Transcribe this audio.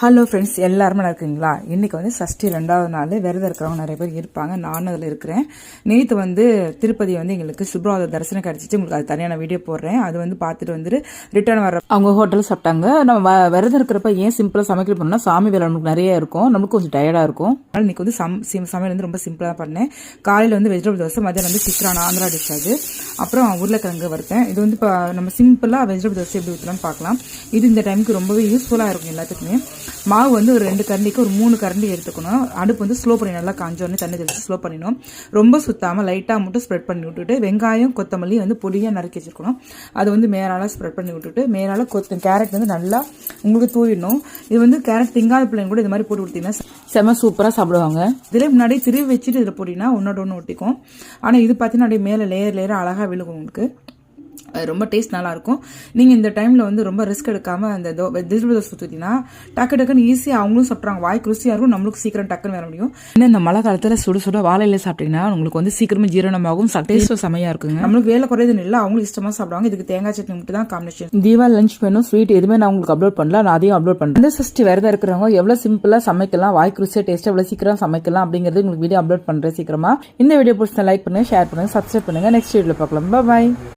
Hello friends, எல்லாருமே நல்லா இருக்கீங்களா? இன்றைக்கி வந்து சஷ்டி 2வது நாள். விரதம் இருக்கிறவங்க நிறைய பேர் இருப்பாங்க. நானும் அதில் இருக்கிறேன். நேற்று வந்து திருப்பதி வந்து எங்களுக்கு சுப்ரபாத தரிசனம் கிடச்சிச்சு. உங்களுக்கு அது தனியான வீடியோ போடுறேன். அது வந்து பார்த்துட்டு வந்துட்டு ரிட்டர்ன் வர அவங்க ஹோட்டலில் சாப்பிட்டாங்க. நம்ம விரதம் இருக்கிறப்ப ஏன் சிம்பிளாக சமைக்கல பண்ணால் சாமி வேலை நமக்கு நிறைய இருக்கும், நமக்கு கொஞ்சம் டயர்டாக இருக்கும். அதனால் இன்றைக்கி வந்து சமையல் வந்து ரொம்ப சிம்பிளாக பண்ணேன். காலையில் வந்து வெஜிடபிள் தோசை, மதியம் வந்து சிக்கரான ஆந்திரா டிஷ் அது. அப்புறம் உருளைக்கிழங்கு வறுத்தேன். இது வந்து இப்போ நம்ம சிம்பிளாக வெஜிடபிள் தோசை எப்படி ஊற்றலாம்னு பார்க்கலாம். இது இந்த டைமுக்கு ரொம்பவே யூஸ்ஃபுல்லாக இருக்கும் எல்லாத்துக்குமே. மாவு வந்து ஒரு 2 கரண்டிக்கு ஒரு 3 கரண்டி எடுத்துக்கணும். அடுப்பு வந்து ஸ்லோ பண்ணி நல்லா காஞ்சோடனே தண்ணி தெளிச்சு ஸ்லோ பண்ணிடணும். ரொம்ப சுத்தாமல் லைட்டாக மட்டும் ஸ்ப்ரெட் பண்ணி விட்டுட்டு வெங்காயம் கொத்தமல்லி வந்து பொடியாக நறுக்கி வச்சுருக்கணும். அது வந்து மேலால் ஸ்ப்ரெட் பண்ணி விட்டுட்டு மேலால் கேரட் வந்து நல்லா உங்களுக்கு தூவிடணும். இது வந்து கேரட் திங்காத பிள்ளைங்க கூட இது மாதிரி போட்டு கொடுத்தீங்கன்னா செம சூப்பராக சாப்பிடுவாங்க. இதில் முன்னாடி திருவி வச்சுட்டு இதில் போட்டிங்கன்னா ஒன்று ஒட்டிக்கும். ஆனால் இது பார்த்தீங்கன்னா அப்படியே மேலே லேயர் அழகாக விழுகும். உங்களுக்கு ரொம்ப டேஸ்ட் நல்லாயிருக்கும். நீங்கள் இந்த டைமில் வந்து ரொம்ப ரிஸ்க் எடுக்காமல் அந்த வெஜிடபிள் தோசை ஊற்றிட்டீங்கன்னா டக்குன்னு ஈஸியாக அவங்களும் சாப்பிட்றாங்க. வாய்க்கு ருசியாக இருக்கும், நம்மளுக்கு சீக்கிரம் டக்குன்னு வர முடியும். இன்னும் இந்த மழை காலத்தில் சுட வாழையில சாப்பிட்டீங்கன்னா உங்களுக்கு வந்து சீக்கிரமாக ஜீரணமாகும். டேஸ்ட்டும் செமையாக இருக்குங்க. நம்மளுக்கு வேலை குறையுதுன்னு இல்லை, அவங்களுக்கு இஷ்டமாக சாப்பிடுவாங்க. இதுக்கு தேங்காய் சட்னி மட்டும் தான் காம்பினேஷன். தீபாவளி லஞ்ச் வேணும், ஸ்வீட் எதுவுமே நான் உங்களுக்கு அப்லோட் பண்ணல, நான் அதையும் அப்லோட் பண்ணுறேன். இந்த சஷ்டி விரதம் இருக்கிறவங்க எவ்வளோ சிம்பிளாக சமைக்கலாம், வாய்க்கு ருசியாக டேஸ்ட்டாக எவ்வளோ சீக்கிரம் சமைக்கலாம் அப்படிங்கிறது உங்களுக்கு வீடியோ அப்லோட் பண்ணுறேன் சீக்கிரமாக. இந்த வீடியோ பிடிச்சா லைக் பண்ணுங்கள், ஷேர் பண்ணுங்கள், சப்ஸ்கிரைப் பண்ணுங்கள். நெக்ஸ்ட் வீடியோவில் பார்க்கலாம். பாய்.